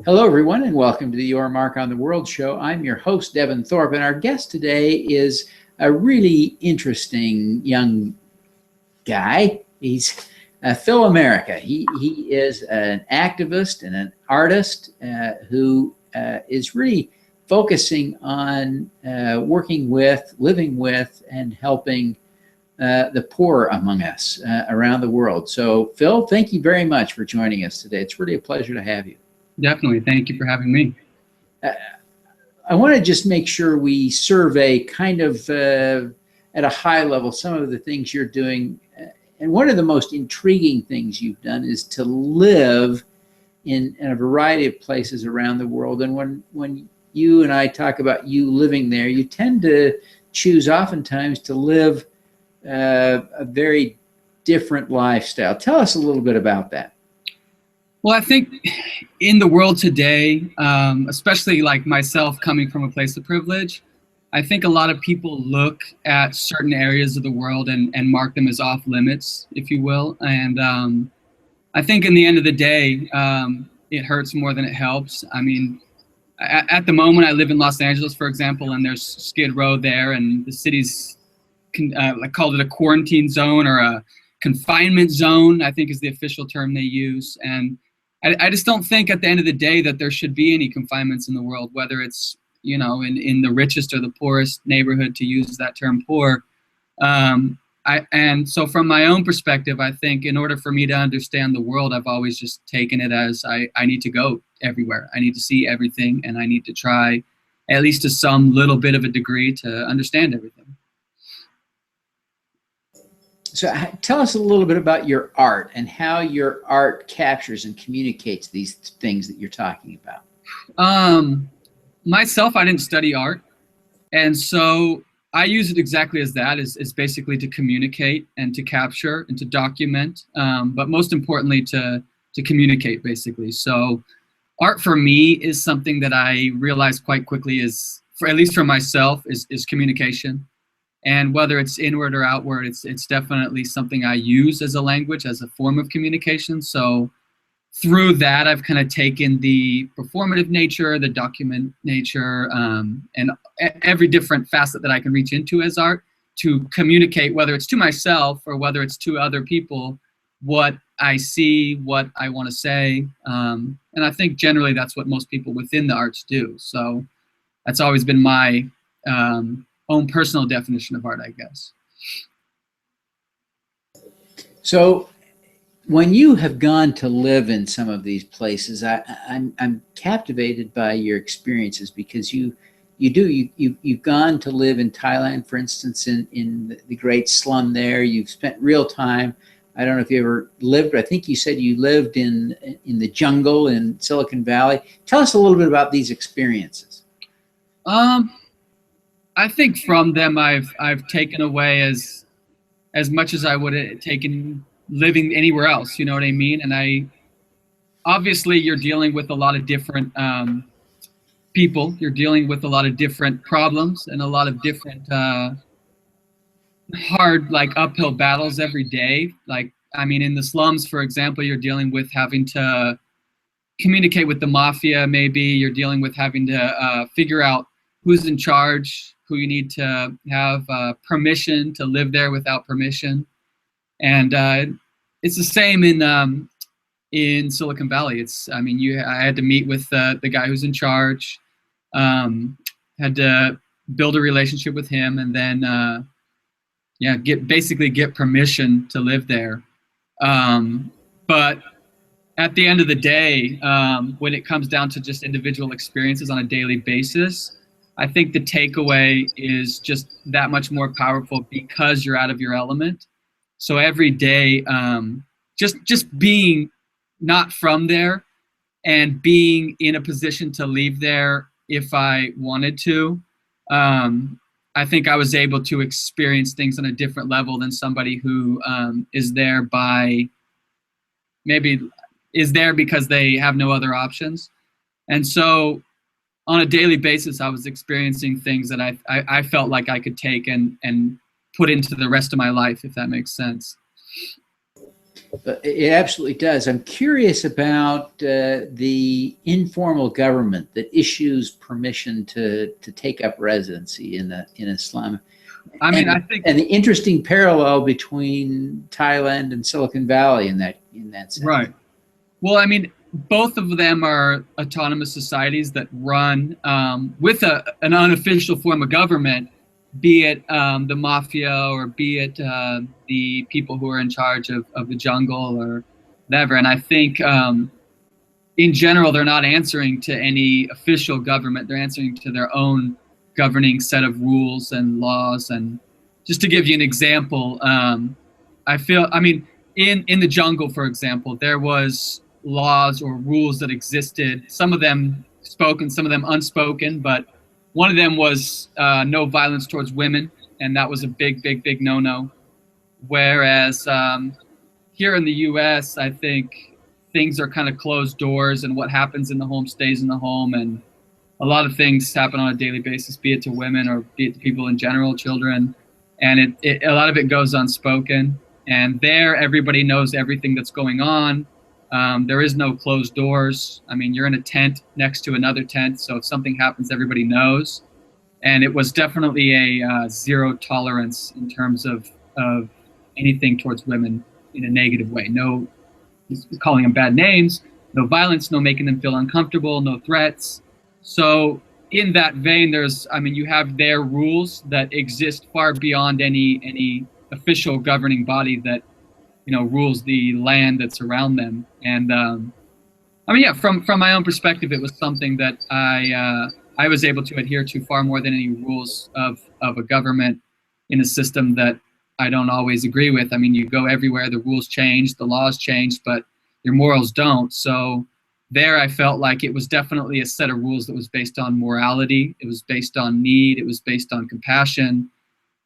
Hello, everyone, and welcome to the Your Mark on the World show. I'm your host, Devin Thorpe, and our guest today is a really interesting young guy. He's Phil America. He is an activist and an artist who is really focusing on working with, living with, and helping the poor among us around the world. So, Phil, thank you very much for joining us today. It's really a pleasure to have you. Definitely. Thank you for having me. I want to just make sure we survey kind of at a high level some of the things you're doing. And one of the most intriguing things you've done is to live in a variety of places around the world. And when you and I talk about you living there, you tend to choose oftentimes to live a very different lifestyle. Tell us a little bit about that. Well, I think in the world today, especially like myself coming from a place of privilege, I think a lot of people look at certain areas of the world and mark them as off limits, if you will. And I think in the end of the day, it hurts more than it helps. I mean, at the moment I live in Los Angeles, for example, and there's Skid Row there, and the city's called it a quarantine zone or a confinement zone, I think is the official term they use. And I just don't think at the end of the day that there should be any confinements in the world, whether it's, you know, in the richest or the poorest neighborhood, to use that term poor. And so from my own perspective, I think in order for me to understand the world, I've always just taken it as I need to go everywhere. I need to see everything, and I need to try, at least to some little bit of a degree, to understand everything. So tell us a little bit about your art and how your art captures and communicates these things that you're talking about. Myself, I didn't study art. And so I use it exactly as that, is basically to communicate and to capture and to document, but most importantly to communicate, basically. So art for me is something that I realized quite quickly is, for at least for myself, is communication. And whether it's inward or outward, it's definitely something I use as a language, as a form of communication. So through that, I've kind of taken the performative nature, the document nature, and every different facet that I can reach into as art to communicate, whether it's to myself or whether it's to other people, what I see, what I want to say. And I think generally that's what most people within the arts do. So that's always been my own personal definition of art, I guess. So when you have gone to live in some of these places, I'm captivated by your experiences, because you've gone to live in Thailand, for instance, in the great slum there. You've spent real time. I don't know if you ever lived, I think you said you lived in the jungle in Silicon Valley. Tell us a little bit about these experiences. I think from them I've taken away as much as I would have taken living anywhere else, you know what I mean? And obviously you're dealing with a lot of different people, you're dealing with a lot of different problems and a lot of different hard, like, uphill battles every day. Like, I mean, in the slums, for example, you're dealing with having to communicate with the mafia. Maybe you're dealing with having to figure out who's in charge, who you need to have permission to live there without permission. And it's the same in Silicon Valley. I had to meet with the guy who's in charge, had to build a relationship with him, and then get permission to live there. But at the end of the day, when it comes down to just individual experiences on a daily basis, I think the takeaway is just that much more powerful because you're out of your element. So every day, just being not from there and being in a position to leave there if I wanted to, I think I was able to experience things on a different level than somebody who is there because they have no other options. And so on a daily basis, I was experiencing things that I felt like I could take and put into the rest of my life, if that makes sense. It absolutely does. I'm curious about the informal government that issues permission to take up residency in a slum. I mean, I think, and the interesting parallel between Thailand and Silicon Valley in that sense. right. Well, I mean, both of them are autonomous societies that run with an unofficial form of government, be it the mafia or be it the people who are in charge of the jungle or whatever. And I think in general, they're not answering to any official government. They're answering to their own governing set of rules and laws. And just to give you an example, I mean, in the jungle, for example, there was laws or rules that existed, some of them spoken, some of them unspoken, but one of them was no violence towards women, and that was a big no-no. Whereas here in the US, I think things are kind of closed doors, and what happens in the home stays in the home, and a lot of things happen on a daily basis, be it to women or be it to people in general, children, and a lot of it goes unspoken. And there, everybody knows everything that's going on. There is no closed doors. I mean, you're in a tent next to another tent, so if something happens, everybody knows. And it was definitely a zero tolerance in terms of anything towards women in a negative way. No calling them bad names, no violence, no making them feel uncomfortable, no threats. So in that vein, you have their rules that exist far beyond any official governing body that rules the land that's around them. And from my own perspective, it was something that I was able to adhere to far more than any rules of a government in a system that I don't always agree with. I mean, you go everywhere, the rules change, the laws change, but your morals don't. So there I felt like it was definitely a set of rules that was based on morality. It was based on need. It was based on compassion.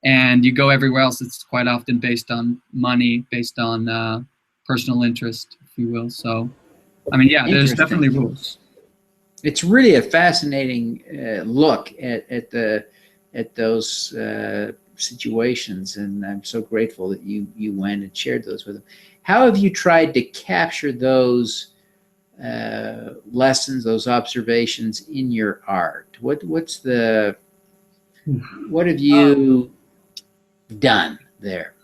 And you go everywhere else, it's quite often based on money, based on personal interest, if you will. So, I mean, yeah, there's definitely rules. It's really a fascinating look at those situations, and I'm so grateful that you went and shared those with them. How have you tried to capture those lessons, those observations in your art? What have you done there?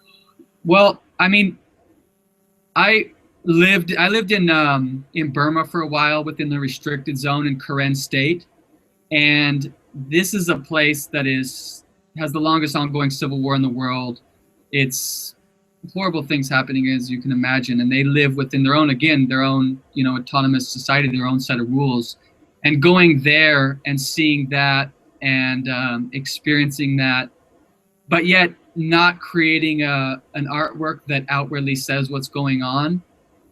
Well, I mean, I lived in Burma for a while within the restricted zone in Karen State, and this is a place that has the longest ongoing civil war in the world. It's horrible things happening, as you can imagine, and they live within their own autonomous society, their own set of rules. And going there and seeing that and experiencing that, but yet not creating an artwork that outwardly says what's going on,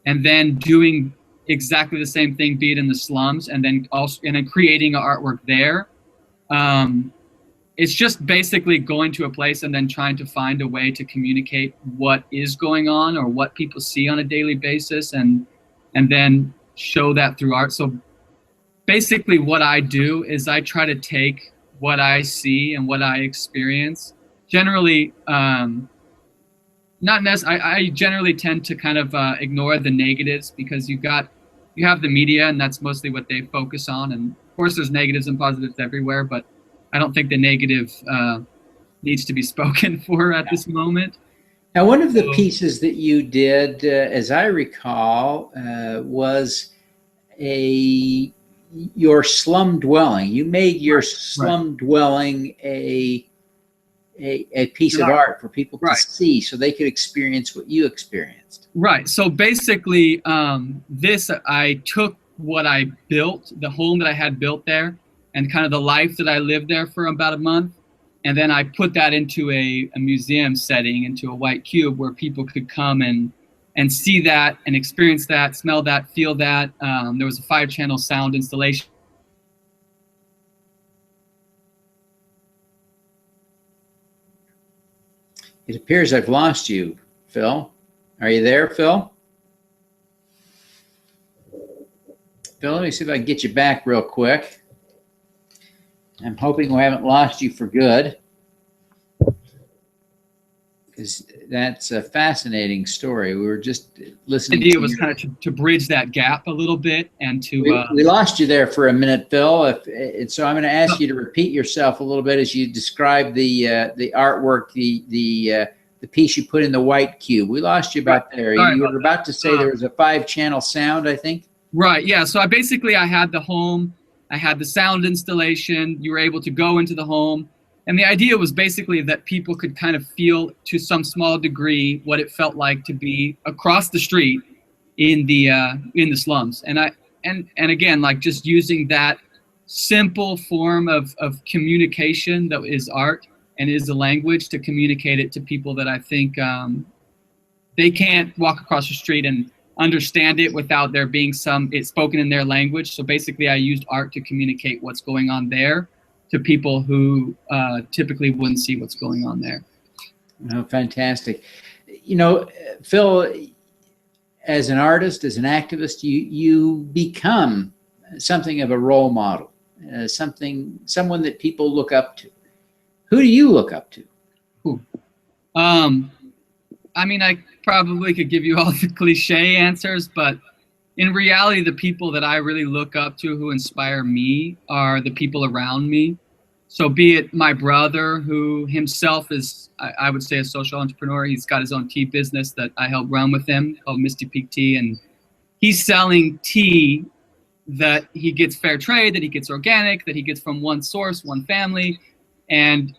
and then doing exactly the same thing, be it in the slums, and then creating an artwork there. It's just basically going to a place and then trying to find a way to communicate what is going on or what people see on a daily basis, and then show that through art. So basically what I do is I try to take what I see and what I experience. Generally, I generally tend to kind of ignore the negatives, because you have the media, and that's mostly what they focus on. And of course there's negatives and positives everywhere, but I don't think the negative needs to be spoken for at this moment. Now, one of the pieces that you did, as I recall, was your slum dwelling. You made your slum dwelling a piece of art for people to see, so they could experience what you experienced. Right. So basically, I took what I built, the home that I had built there, and kind of the life that I lived there for about a month. And then I put that into a museum setting, into a white cube where people could come and see that and experience that, smell that, feel that. There was a 5-channel sound installation. It appears I've lost you, Phil. Are you there, Phil? Phil, let me see if I can get you back real quick. I'm hoping we haven't lost you for good. because that's a fascinating story. We were just listening. The idea was kind of to bridge that gap a little bit and to. We lost you there for a minute, Phil. So I'm going to ask you to repeat yourself a little bit as you describe the artwork, the piece you put in the white cube. We lost you about there. You were about to say there was a 5-channel sound, I think. Right. Yeah. So I had the home, I had the sound installation. You were able to go into the home. And the idea was basically that people could kind of feel to some small degree what it felt like to be across the street in the slums. And again, like just using that simple form of communication that is art and is a language to communicate it to people that I think they can't walk across the street and understand it without there being it's spoken in their language. So basically I used art to communicate what's going on there to people who typically wouldn't see what's going on there. Oh, fantastic. You know, Phil, as an artist, as an activist, you become something of a role model, someone that people look up to. Who do you look up to? I mean, I probably could give you all the cliche answers, but in reality, the people that I really look up to who inspire me are the people around me. So be it my brother, who himself is, I would say, a social entrepreneur. He's got his own tea business that I help run with him called Misty Peak Tea. And he's selling tea that he gets fair trade, that he gets organic, that he gets from one source, one family. And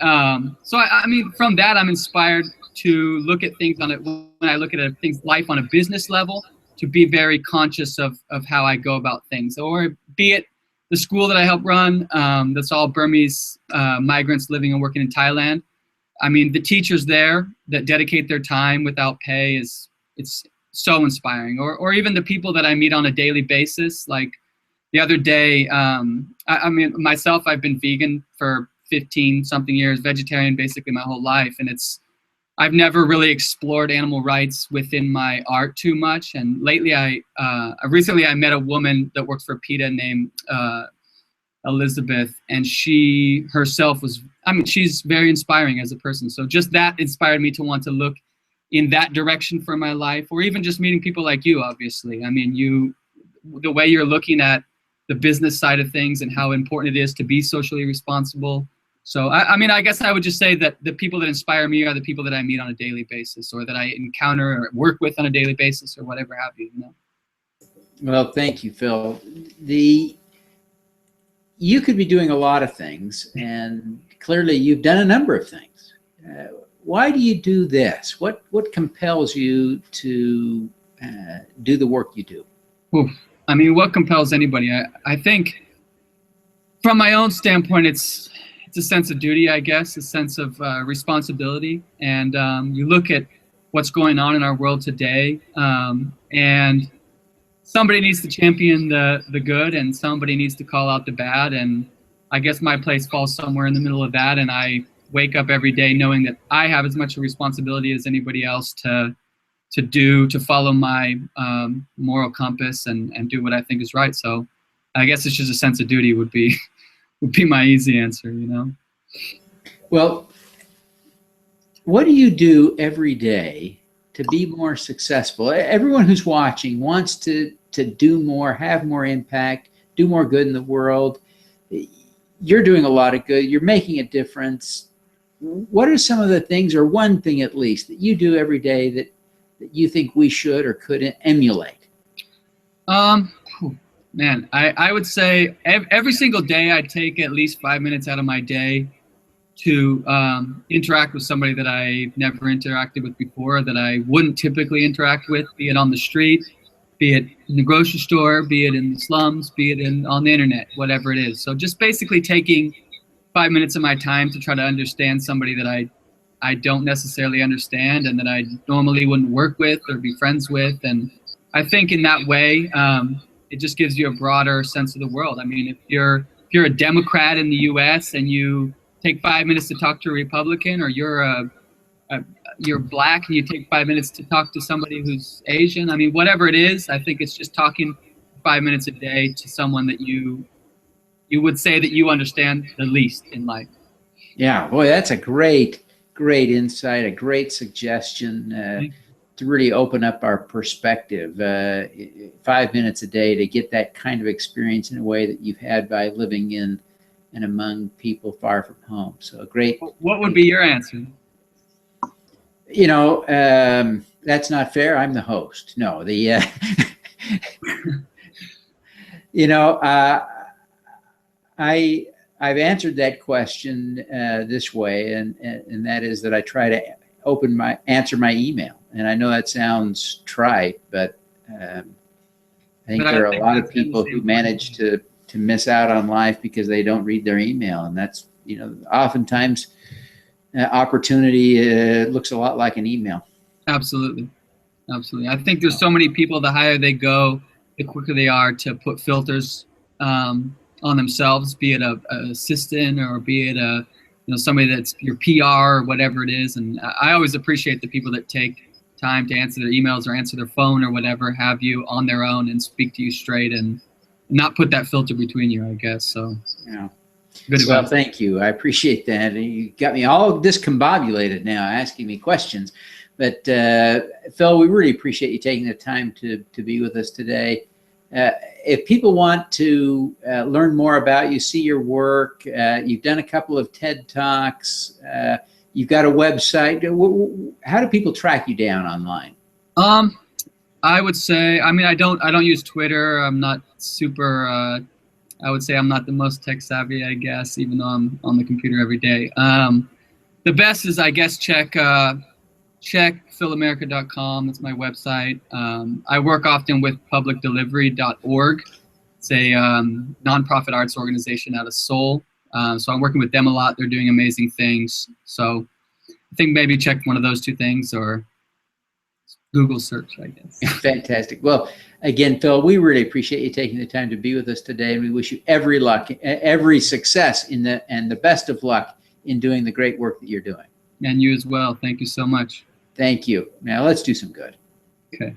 so, I mean, from that, I'm inspired to look at things when I look at life on a business level, to be very conscious of how I go about things. Or be it the school that I help run, that's all Burmese migrants living and working in Thailand. I mean, the teachers there that dedicate their time without pay it's so inspiring. Or even the people that I meet on a daily basis. Like the other day, I mean, myself, I've been vegan for 15-something years, vegetarian basically my whole life, and I've never really explored animal rights within my art too much. And lately, recently I met a woman that works for PETA named Elizabeth, and she herself she's very inspiring as a person. So just that inspired me to want to look in that direction for my life, or even just meeting people like you, obviously. I mean, the way you're looking at the business side of things and how important it is to be socially responsible. So, I mean, I guess I would just say that the people that inspire me are the people that I meet on a daily basis, or that I encounter or work with on a daily basis, or whatever have you, you know? Well, thank you, Phil. You could be doing a lot of things, and clearly you've done a number of things. Why do you do this? What compels you to do the work you do? Oof. I mean, what compels anybody? I think from my own standpoint, it's a sense of duty, I guess, a sense of responsibility. And you look at what's going on in our world today, and somebody needs to champion the good, and somebody needs to call out the bad. And I guess my place falls somewhere in the middle of that. And I wake up every day knowing that I have as much a responsibility as anybody else to follow my moral compass and do what I think is right. So I guess it's just a sense of duty would be my easy answer, you know? Well, what do you do every day to be more successful? Everyone who's watching wants to do more, have more impact, do more good in the world. You're doing a lot of good. You're making a difference. What are some of the things, or one thing at least, that you do every day that you think we should or could emulate? Man, I would say every single day I take at least 5 minutes out of my day to interact with somebody that I've never interacted with before, that I wouldn't typically interact with, be it on the street, be it in the grocery store, be it in the slums, be it on the internet, whatever it is. So just basically taking 5 minutes of my time to try to understand somebody that I don't necessarily understand, and that I normally wouldn't work with or be friends with. And I think in that way, it just gives you a broader sense of the world. I mean, if you're a Democrat in the U.S. and you take 5 minutes to talk to a Republican, or you're black and you take 5 minutes to talk to somebody who's Asian, I mean, whatever it is, I think it's just talking 5 minutes a day to someone that you would say that you understand the least in life. Yeah, boy, that's a great great insight, a great suggestion to really open up our perspective. 5 minutes a day to get that kind of experience in a way that you've had by living in and among people far from home. So a great. What would be your answer? You know, that's not fair. I'm the host. No, you know, I've answered that question this way, and that is that I try to answer my email. And I know that sounds trite, but I think there are a lot of people who manage to miss out on life because they don't read their email, and that's, you know, oftentimes opportunity looks a lot like an email. Absolutely. Absolutely. I think there's so many people, the higher they go, the quicker they are to put filters on themselves, be it a assistant or be it a, you know, somebody that's your PR or whatever it is. And I always appreciate the people that take time to answer their emails or answer their phone or whatever have you on their own and speak to you straight and not put that filter between you, I guess. So yeah. Good advice. Well, thank you. I appreciate that. You got me all discombobulated now, asking me questions. But Phil, we really appreciate you taking the time to be with us today. If people want to learn more about you, see your work, you've done a couple of TED Talks, you've got a website. How do people track you down online? I would say, I mean, I don't use Twitter. I'm not super, I would say I'm not the most tech savvy, I guess, even though I'm on the computer every day. The best is, I guess, check philamerica.com. That's my website. I work often with publicdelivery.org. It's a nonprofit arts organization out of Seoul. So I'm working with them a lot. They're doing amazing things. So I think maybe check one of those two things or Google search, I guess. Fantastic. Well, again, Phil, we really appreciate you taking the time to be with us today, and we wish you every luck, every success and the best of luck in doing the great work that you're doing. And you as well. Thank you so much. Thank you. Now let's do some good. Okay.